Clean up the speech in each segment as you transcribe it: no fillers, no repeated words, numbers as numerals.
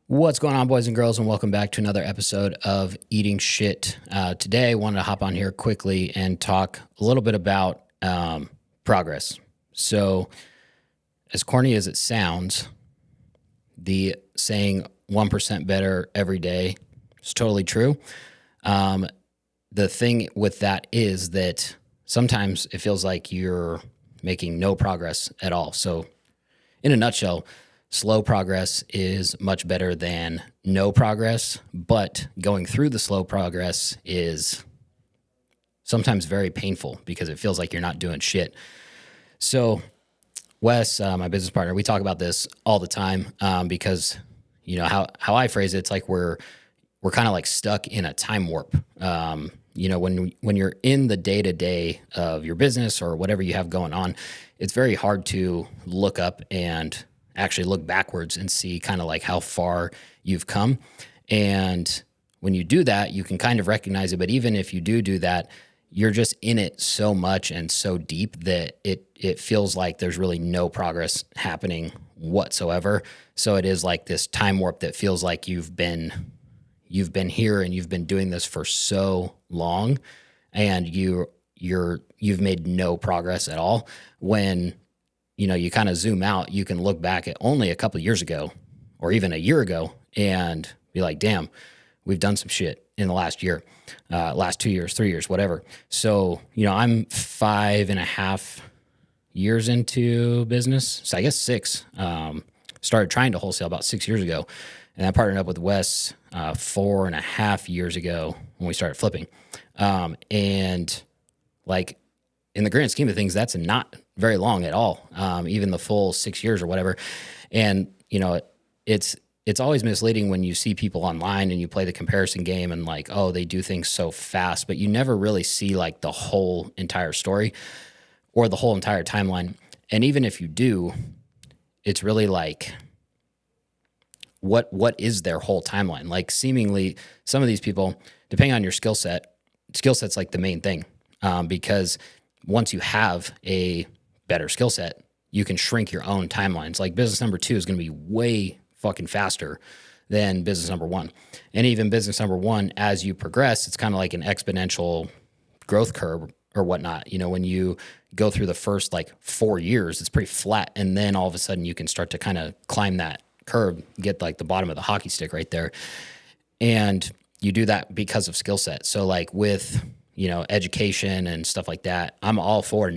What's going on, boys and girls, and welcome back to another episode of Eating Shit. Today, I wanted to hop on here quickly and talk a little bit about progress. So, as corny as it sounds, the saying 1% better every day is totally true. The thing with that is that sometimes it feels like you're making no progress at all. So, in a nutshell, slow progress is much better than no progress, but going through the slow progress is sometimes very painful because it feels like you're not doing shit. So Wes, my business partner, we talk about this all the time because, you know, how I phrase it, it's like we're kind of like stuck in a time warp. You know, when you're in the day-to-day of your business or whatever you have going on, it's very hard to look up and actually look backwards and see kind of like how far you've come. And when you do that, you can kind of recognize it. But even if you do that, you're just in it so much and so deep that it feels like there's really no progress happening whatsoever. So it is like this time warp that feels like you've been here and you've been doing this for so long, and you've made no progress at all. When you know, you kind of zoom out, you can look back at only a couple of years ago or even a year ago and be like, damn, we've done some shit in the last year, last 2 years, 3 years, whatever. So, you know, I'm 5.5 years into business. So I guess 6. Started trying to wholesale about 6 years ago. And I partnered up with Wes 4.5 years ago when we started flipping. And like, in the grand scheme of things, that's not very long at all, even the full 6 years or whatever. And, you know, it's always misleading when you see people online and you play the comparison game and like, oh, they do things so fast, but you never really see like the whole entire story or the whole entire timeline. And even if you do, it's really like, what is their whole timeline? Like seemingly some of these people, depending on your skill set's like the main thing, because once you have a better skill set, you can shrink your own timelines. Like business number 2 is going to be way fucking faster than business number 1. And even business number 1, as you progress, it's kind of like an exponential growth curve or whatnot. You know, when you go through the first like 4 years, it's pretty flat. And then all of a sudden you can start to kind of climb that curve, get like the bottom of the hockey stick right there. And you do that because of skill set. So like with, you know, education and stuff like that, I'm all for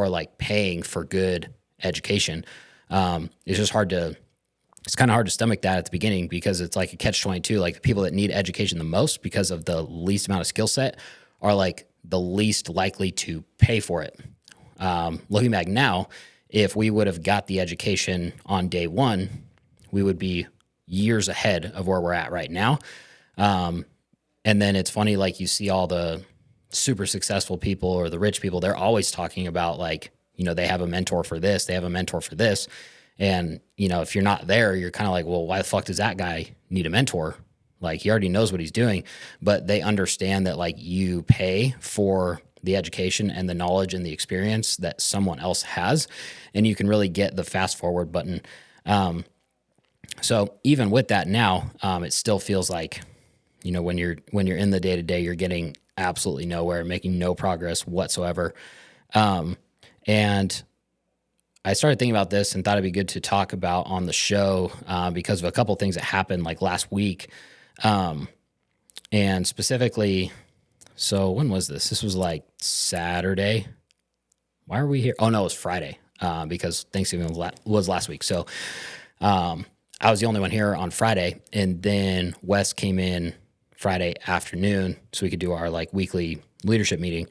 like paying for good education. It's just it's kind of hard to stomach that at the beginning because it's like a catch-22. Like the people that need education the most because of the least amount of skill set are like the least likely to pay for it. Looking back now, if we would have got the education on day 1, we would be years ahead of where we're at right now. And then it's funny, like you see all the super successful people or the rich people, they're always talking about like, you know, they have a mentor for this, they have a mentor for this. And, you know, if you're not there, you're kind of like, well, why the fuck does that guy need a mentor? Like he already knows what he's doing, but they understand that like you pay for the education and the knowledge and the experience that someone else has, and you can really get the fast forward button. So even with that now, it still feels like, you know, when you're in the day-to-day, you're getting absolutely nowhere, making no progress whatsoever. And I started thinking about this and thought it'd be good to talk about on the show because of a couple of things that happened like last week. And specifically, so when was this? This was like Saturday. Why are we here? Oh, no, it was Friday because Thanksgiving was last week. So I was the only one here on Friday. And then Wes came in Friday afternoon so we could do our like weekly leadership meeting.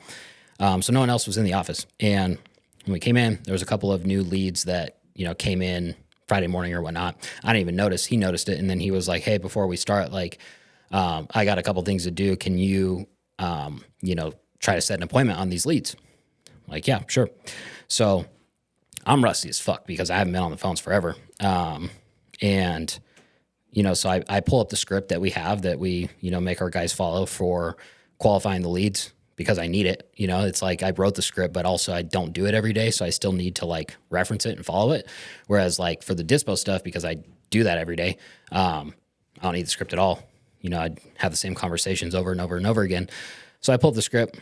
So no one else was in the office. And when we came in, there was a couple of new leads that, you know, came in Friday morning or whatnot. I didn't even notice. He noticed it. And then he was like, hey, before we start, like, I got a couple things to do. Can you, you know, try to set an appointment on these leads? I'm like, yeah, sure. So I'm rusty as fuck because I haven't been on the phones forever. And, you know, so I pull up the script that we have that we, you know, make our guys follow for qualifying the leads because I need it. You know, it's like I wrote the script, but also I don't do it every day. So I still need to like reference it and follow it. Whereas like for the dispo stuff, because I do that every day. I don't need the script at all. I'd have the same conversations over and over and over again. So I pulled the script.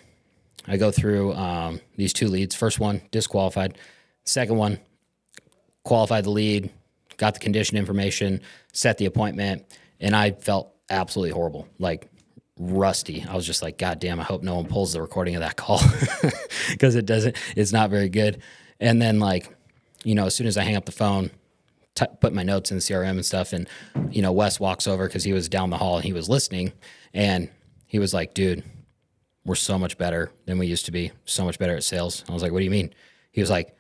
I go through these 2 leads. First one, disqualified. Second one, qualified the lead, got the condition information, set the appointment, and I felt absolutely horrible, like rusty. I was just like, God damn, I hope no one pulls the recording of that call because it's not very good. And then as soon as I hang up the phone, put my notes in the CRM and stuff, and, Wes walks over because he was down the hall and he was listening, and he was like, dude, we're so much better than we used to be, so much better at sales. I was like, what do you mean? He was like,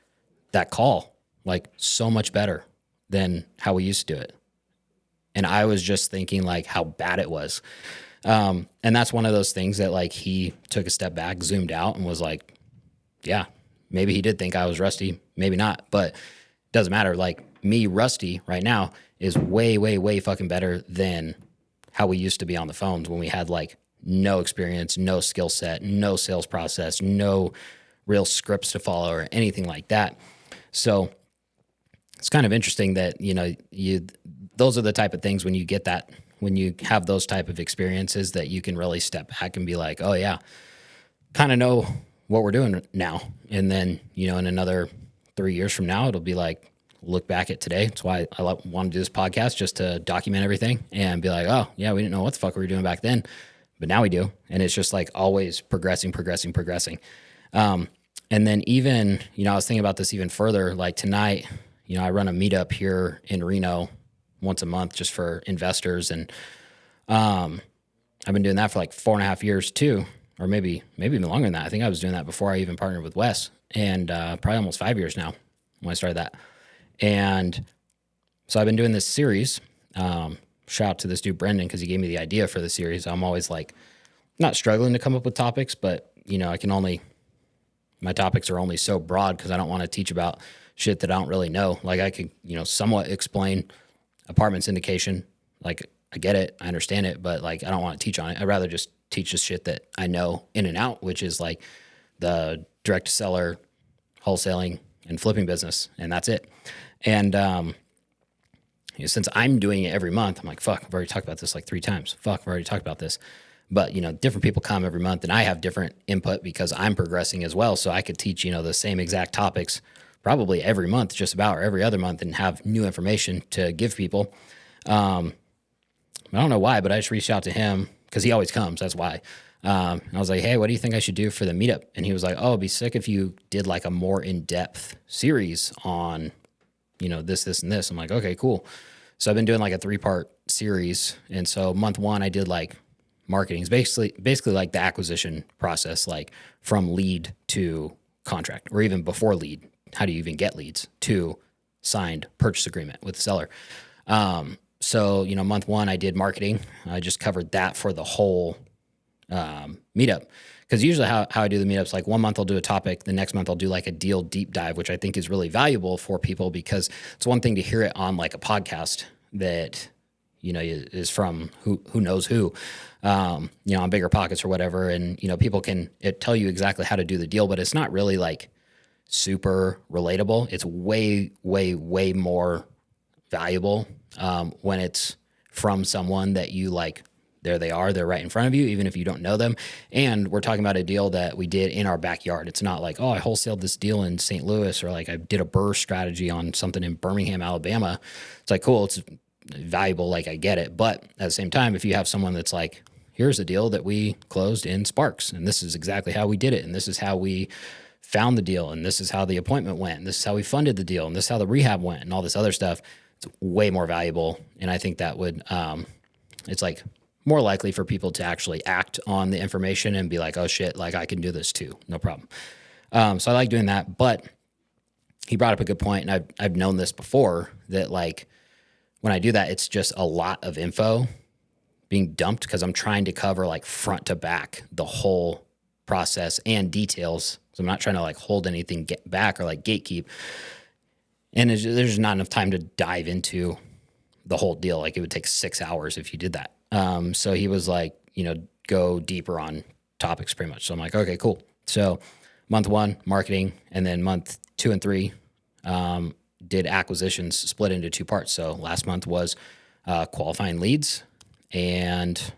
that call, like so much better than how we used to do it. And I was just thinking like how bad it was. And that's one of those things that like he took a step back, zoomed out, and was like, yeah, maybe he did think I was rusty, maybe not, but it doesn't matter. Like me rusty right now is way, way, way fucking better than how we used to be on the phones when we had like no experience, no skill set, no sales process, no real scripts to follow or anything like that. So it's kind of interesting that, those are the type of things when you get that, when you have those type of experiences that you can really step back and be like, oh yeah, kind of know what we're doing now. And then, in another 3 years from now, it'll be like, look back at today. That's why I want to do this podcast, just to document everything and be like, oh yeah, we didn't know what the fuck we were doing back then, but now we do. And it's just like always progressing. And then even, I was thinking about this even further, like tonight, I run a meetup here in Reno once a month just for investors. And I've been doing that for like 4.5 years too, or maybe even longer than that. I think I was doing that before I even partnered with Wes, and probably almost 5 years now when I started that. And so I've been doing this series. Shout out to this dude, Brendan, because he gave me the idea for the series. I'm always like not struggling to come up with topics, but my topics are only so broad because I don't want to teach about shit that I don't really know. Like I could, somewhat explain apartment syndication. Like I get it, I understand it, but like I don't want to teach on it. I'd rather just teach the shit that I know in and out, which is like the direct to seller, wholesaling, and flipping business, and that's it. And since I'm doing it every month, I'm like, fuck, I've already talked about this like 3 times. Fuck, I've already talked about this. But, different people come every month, and I have different input because I'm progressing as well. So I could teach, the same exact topics probably every month, just about, or every other month, and have new information to give people. I don't know why, but I just reached out to him because he always comes. That's why. I was like, hey, what do you think I should do for the meetup? And he was like, oh, it'd be sick if you did like a more in-depth series on, this, and this. I'm like, okay, cool. So I've been doing like a 3-part series. And so month 1, I did like marketing. It's basically like the acquisition process, like from lead to contract, or even before lead. How do you even get leads to signed purchase agreement with the seller? So, month 1, I did marketing. I just covered that for the whole meetup. Because usually how I do the meetups, like 1 month I'll do a topic, the next month I'll do like a deal deep dive, which I think is really valuable for people, because it's one thing to hear it on like a podcast that, is from who knows who, on Bigger Pockets or whatever. And, people can tell you exactly how to do the deal, but it's not really like super relatable. It's way, way, way more valuable when it's from someone that you like. There they are. They're right in front of you, even if you don't know them. And we're talking about a deal that we did in our backyard. It's not like, oh, I wholesaled this deal in St. Louis, or like I did a burr strategy on something in Birmingham, Alabama. It's like, cool. It's valuable. Like I get it. But at the same time, if you have someone that's like, here's a deal that we closed in Sparks, and this is exactly how we did it, and this is how we found the deal, and this is how the appointment went, and this is how we funded the deal, and this is how the rehab went, and all this other stuff, it's way more valuable. And I think that would, it's like more likely for people to actually act on the information and be like, oh shit, like I can do this too. No problem. So I like doing that, but he brought up a good point, and I've known this before, that like when I do that, it's just a lot of info being dumped because I'm trying to cover like front to back the whole process and details. So I'm not trying to like hold anything back or like gatekeep. And there's not enough time to dive into the whole deal. Like it would take 6 hours if you did that. So he was like, go deeper on topics pretty much. So I'm like, okay, cool. So month 1, marketing, and then month 2 and 3, did acquisitions split into two parts. So last month was qualifying leads and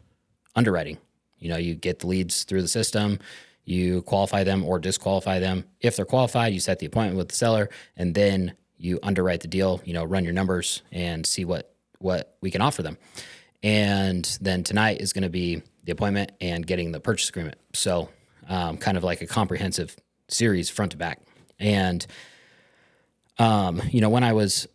underwriting. You get the leads through the system, you qualify them or disqualify them. If they're qualified, you set the appointment with the seller, and then you underwrite the deal, run your numbers and see what we can offer them. And then tonight is going to be the appointment and getting the purchase agreement. So kind of like a comprehensive series front to back. And, when I was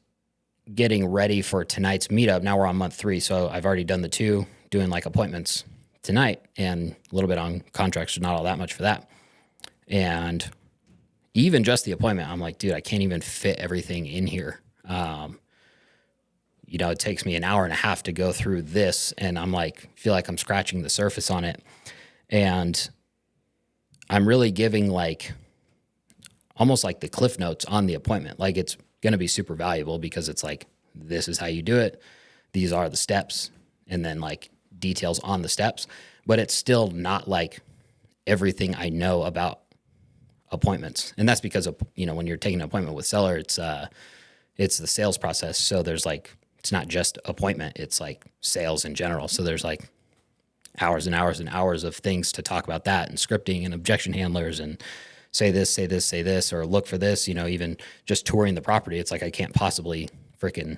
getting ready for tonight's meetup, now we're on month 3. So I've already done the 2, doing like appointments tonight and a little bit on contracts, not all that much for that. And even just the appointment, I'm like, dude, I can't even fit everything in here. It takes me an hour and a half to go through this, and I'm like, feel like I'm scratching the surface on it. And I'm really giving almost like the cliff notes on the appointment. Like, it's going to be super valuable because it's like, this is how you do it. These are the steps. And then like details on the steps, but it's still not like everything I know about appointments. And that's because of, when you're taking an appointment with seller, it's the sales process. So there's it's not just appointment, it's like sales in general. So there's like hours and hours and hours of things to talk about that, and scripting and objection handlers and say this, or look for this, even just touring the property. It's like, I can't possibly freaking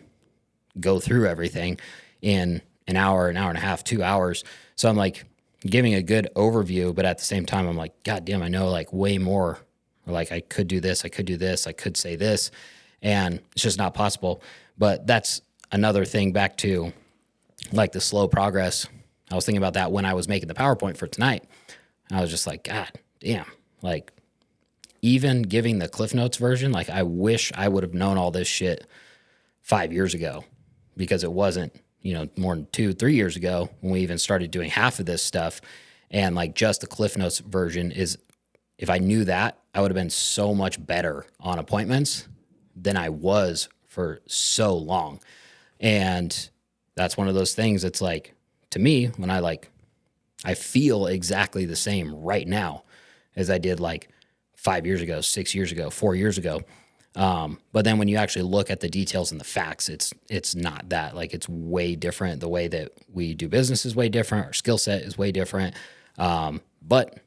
go through everything in an hour and a half, 2 hours. So I'm like giving a good overview, but at the same time, I'm like, God damn, I know like way more. Or like, I could do this, I could do this, I could say this, and it's just not possible. But that's another thing back to like the slow progress. I was thinking about that when I was making the PowerPoint for tonight. I was just like, God damn, like even giving the Cliff Notes version, like I wish I would have known all this shit 5 years ago, because it wasn't, more than 2-3 years ago when we even started doing half of this stuff. And like just the Cliff Notes version is, if I knew that, I would have been so much better on appointments than I was for so long. And that's one of those things. It's like, to me, when I feel exactly the same right now as I did like 5 years ago, 6 years ago, 4 years ago. But then when you actually look at the details and the facts, it's not that. Like, it's way different. The way that we do business is way different. Our skill set is way different. But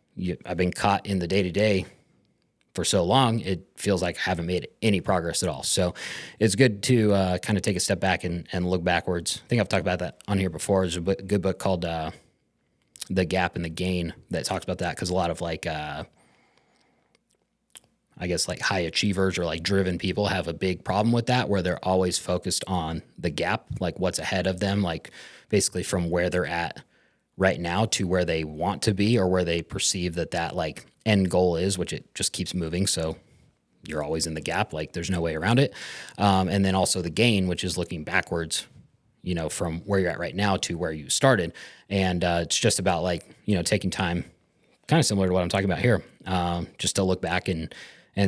I've been caught in the day-to-day for so long, it feels like I haven't made any progress at all. So it's good to kind of take a step back and look backwards. I think I've talked about that on here before. There's a good book called The Gap and the Gain that talks about that, because a lot of I guess like high achievers or like driven people have a big problem with that, where they're always focused on the gap, like what's ahead of them, like basically from where they're at right now to where they want to be, or where they perceive that like end goal is, which it just keeps moving. So you're always in the gap, like there's no way around it. And then also the gain, which is looking backwards, from where you're at right now to where you started. And it's just about like, taking time, kind of similar to what I'm talking about here, just to look back and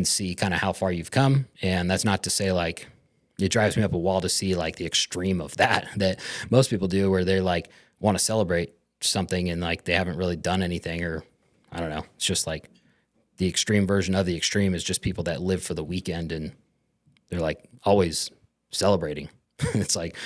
see kind of how far you've come. And that's not to say like, it drives me up a wall to see like the extreme of that most people do, where they like want to celebrate something and like they haven't really done anything, or I don't know. It's just like the extreme version of the extreme is just people that live for the weekend and they're like always celebrating. It's like,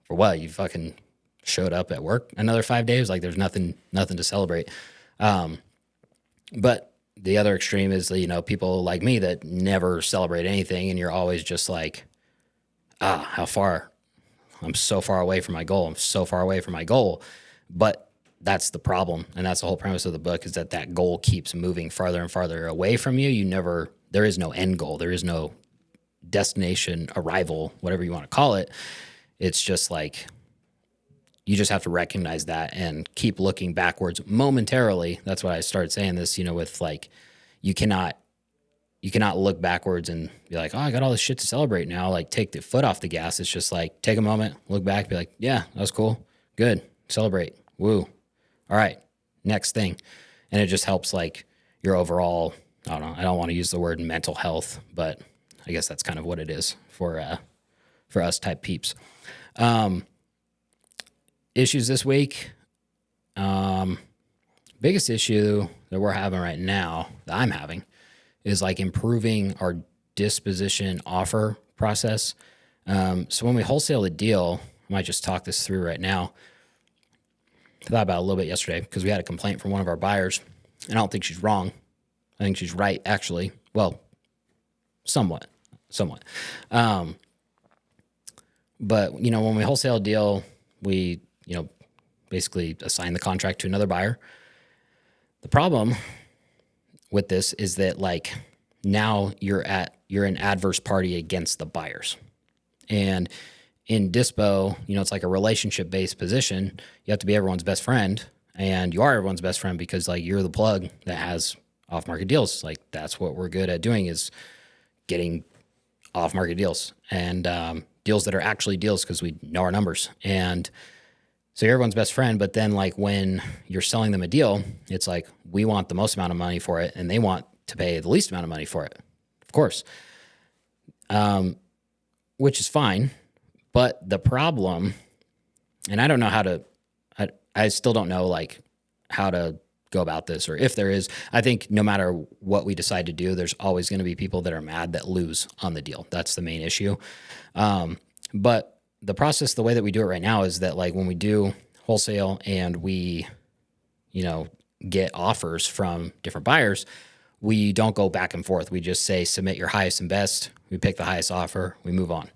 for what? You fucking showed up at work another 5 days? Like there's nothing to celebrate. But the other extreme is, people like me that never celebrate anything, and you're always just like, how far? I'm so far away from my goal. I'm so far away from my goal. But that's the problem. And that's the whole premise of the book, is that goal keeps moving farther and farther away from you. There is no end goal. There is no destination, arrival, whatever you want to call it. It's just like, you just have to recognize that and keep looking backwards momentarily. That's why I started saying this, with like, you cannot look backwards and be like, oh, I got all this shit to celebrate now. Like, take the foot off the gas. It's just like, take a moment, look back, be like, yeah, that was cool. Good. Celebrate. Woo. All right. Next thing. And it just helps like your overall, I don't know, I don't want to use the word mental health, but I guess that's kind of what it is for us type peeps. Issues this week. Biggest issue that we're having right now, that I'm having, is like improving our disposition offer process. So when we wholesale a deal, I might just talk this through right now. I thought about it a little bit yesterday because we had a complaint from one of our buyers, and I don't think she's wrong. I think she's right, actually. Well, somewhat. But, when we wholesale a deal, we, basically assign the contract to another buyer. The problem with this is that, now you're an adverse party against the buyers. And in dispo, it's like a relationship-based position. You have to be everyone's best friend, and you are everyone's best friend because, you're the plug that has off-market deals. That's what we're good at doing, is getting off-market deals and deals that are actually deals because we know our numbers. And so you're everyone's best friend, but then when you're selling them a deal, it's we want the most amount of money for it, and they want to pay the least amount of money for it, of course, which is fine. But the problem, and I don't know I still don't know how to go about this, or if there is. I think no matter what we decide to do, there's always going to be people that are mad that lose on the deal. That's the main issue. But the process, the way that we do it right now is that when we do wholesale and we, get offers from different buyers, we don't go back and forth. We just say, submit your highest and best. We pick the highest offer. We move on.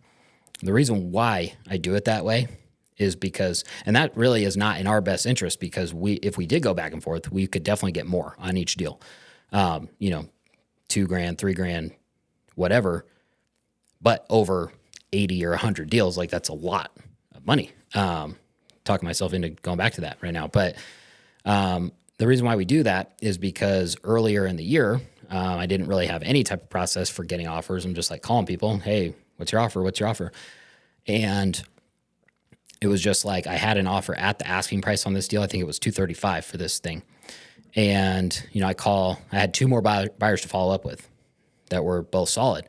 The reason why I do it that way is because, and that really is not in our best interest, because if we did go back and forth, we could definitely get more on each deal. $2,000, $3,000, whatever, but over 80 or 100 deals, that's a lot of money. Talking myself into going back to that right now. But the reason why we do that is because earlier in the year, I didn't really have any type of process for getting offers. I'm just calling people, hey, what's your offer? What's your offer? And it was just I had an offer at the asking price on this deal. I think it was $235 for this thing. And, I had two more buyers to follow up with that were both solid.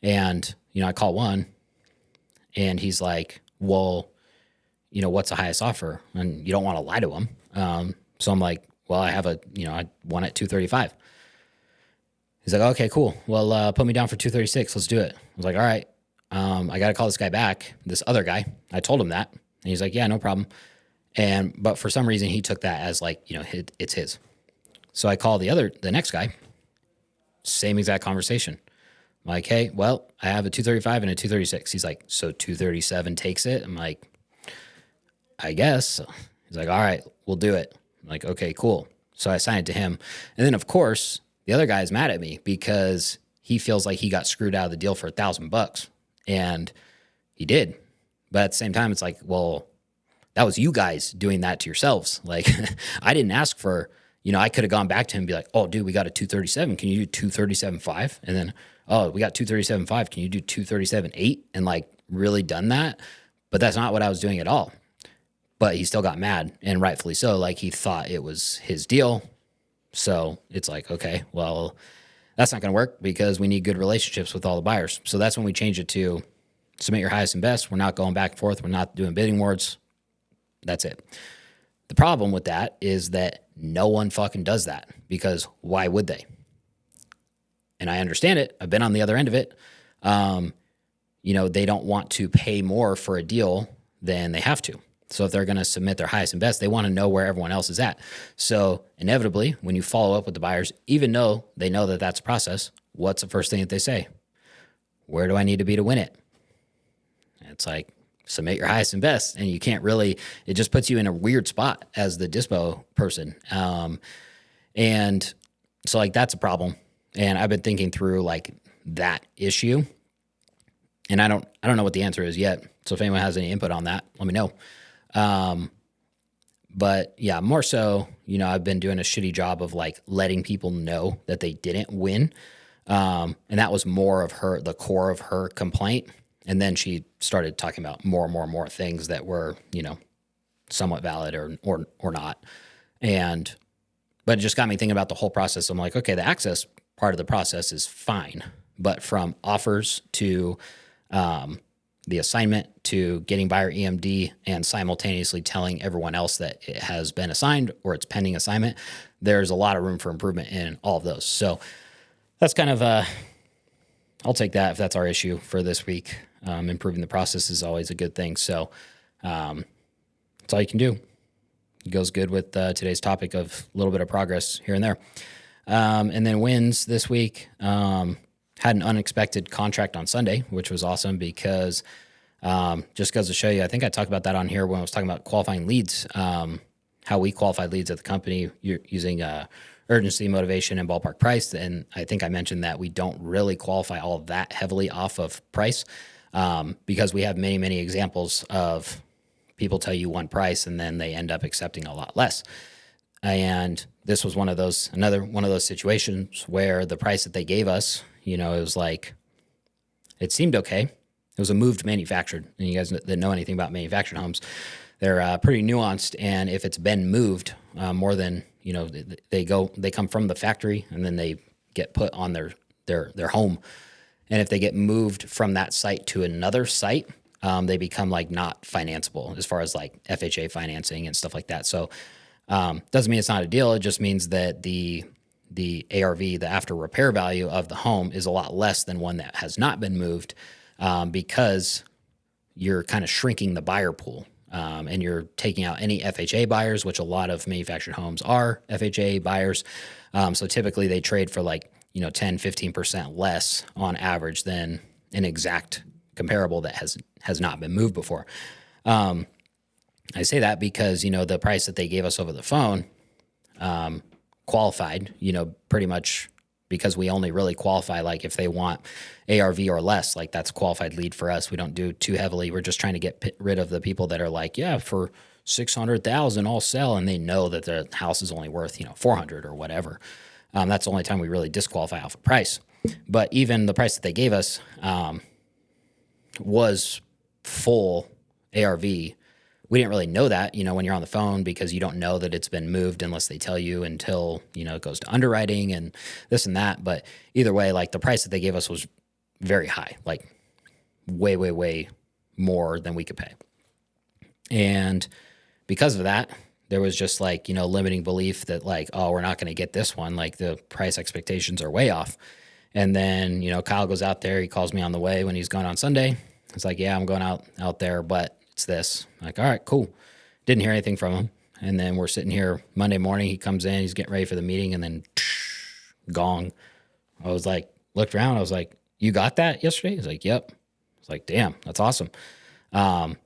And, I call one, and he's like, well, what's the highest offer? And you don't want to lie to him. So I'm like, well, I have I won at $235. He's like, okay, cool. Well, put me down for $236. Let's do it. I was like, all right. I got to call this guy back, this other guy. I told him that. And he's like, yeah, no problem. But for some reason, he took that as it's his. So I call the next guy, same exact conversation. I'm like, hey, well, I have a 235 and a 236. He's like, so 237 takes it? I'm like, I guess. He's like, all right, we'll do it. I'm like, okay, cool. So I assigned it to him. And then, of course, the other guy is mad at me because he feels like he got screwed out of the deal for $1,000. And he did. But at the same time, it's well, that was you guys doing that to yourselves. I didn't ask for, I could have gone back to him and be like, oh, dude, we got a 237. Can you do 237.5? And then, oh, we got 237.5. Can you do 237.8? And really done that. But that's not what I was doing at all. But he still got mad, and rightfully so. He thought it was his deal. So it's okay, well, that's not going to work because we need good relationships with all the buyers. So that's when we change it to submit your highest and best. We're not going back and forth. We're not doing bidding wars. That's it. The problem with that is that no one fucking does that, because why would they? And I understand it. I've been on the other end of it. They don't want to pay more for a deal than they have to. So if they're going to submit their highest and best, they want to know where everyone else is at. So inevitably, when you follow up with the buyers, even though they know that that's a process, what's the first thing that they say? Where do I need to be to win it? It's submit your highest and best. And you can't really, it just puts you in a weird spot as the dispo person. And so that's a problem. And I've been thinking through that issue. And I don't know what the answer is yet. So if anyone has any input on that, let me know. But yeah, more so, I've been doing a shitty job of letting people know that they didn't win. And that was more of the core of her complaint. And then she started talking about more things that were, somewhat valid or not. But it just got me thinking about the whole process. I'm like, okay, the access part of the process is fine, but from offers to, the assignment to getting buyer EMD and simultaneously telling everyone else that it has been assigned or it's pending assignment, there's a lot of room for improvement in all of those. So that's kind of I'll take that if that's our issue for this week. Improving the process is always a good thing. So that's all you can do. It goes good with today's topic of a little bit of progress here and there. And then wins this week. Had an unexpected contract on Sunday, which was awesome because just goes to show you, I think I talked about that on here when I was talking about qualifying leads, how we qualified leads at the company using urgency, motivation, and ballpark price. And I think I mentioned that we don't really qualify all that heavily off of price because we have many, many examples of people tell you one price and then they end up accepting a lot less. And this was another one of those situations where the price that they gave us, it was like, it seemed okay. It was a moved manufactured. And you guys that know anything about manufactured homes, they're pretty nuanced. And if it's been moved more than, they come from the factory and then they get put on their home. And if they get moved from that site to another site, they become like not financeable as far as like FHA financing and stuff like that. So doesn't mean it's not a deal. It just means that the ARV, the after repair value of the home is a lot less than one that has not been moved because you're kind of shrinking the buyer pool and you're taking out any FHA buyers, which a lot of manufactured homes are FHA buyers. So typically they trade for like, 10, 15% less on average than an exact comparable that has not been moved before. I say that because, the price that they gave us over the phone qualified, pretty much because we only really qualify like if they want ARV or less, like that's a qualified lead for us. We don't do too heavily. We're just trying to get rid of the people that are like, yeah, for 600,000 I'll sell, and they know that the house is only worth 400 or whatever. That's the only time we really disqualify off of price. But even the price that they gave us was full ARV. We didn't really know that, when you're on the phone because you don't know that it's been moved unless they tell you until, it goes to underwriting and this and that. But either way, like the price that they gave us was very high, like way, way, way more than we could pay. And because of that, there was just like, limiting belief that like, oh, we're not going to get this one. Like the price expectations are way off. And then, Kyle goes out there. He calls me on the way when he's going on Sunday. It's like, yeah, I'm going out there, but it's this. I'm like, all right, cool. Didn't hear anything from him. And then we're sitting here Monday morning. He comes in, he's getting ready for the meeting, and then gong. I was like, looked around. I was like, you got that yesterday? He's like, yep. I was like, damn, that's awesome. Done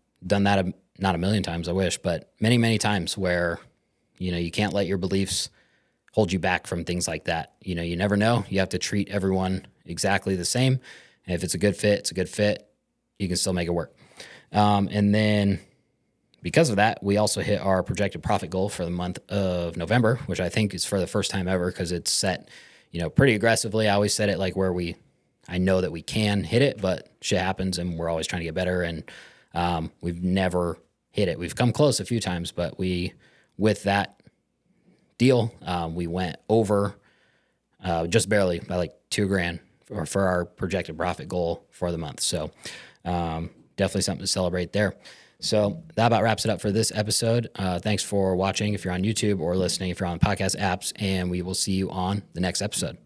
that not a million times, I wish, but many, many times where, you can't let your beliefs hold you back from things like that. You never know. You have to treat everyone exactly the same. And if it's a good fit, it's a good fit. You can still make it work. And then because of that, we also hit our projected profit goal for the month of November, which I think is for the first time ever because it's set, pretty aggressively. I always set it like where I know that we can hit it, but shit happens and we're always trying to get better. And we've never hit it. We've come close a few times, but with that deal, we went over just barely by like $2,000 for our projected profit goal for the month. So definitely something to celebrate there. So that about wraps it up for this episode. Thanks for watching if you're on YouTube or listening if you're on podcast apps, and we will see you on the next episode.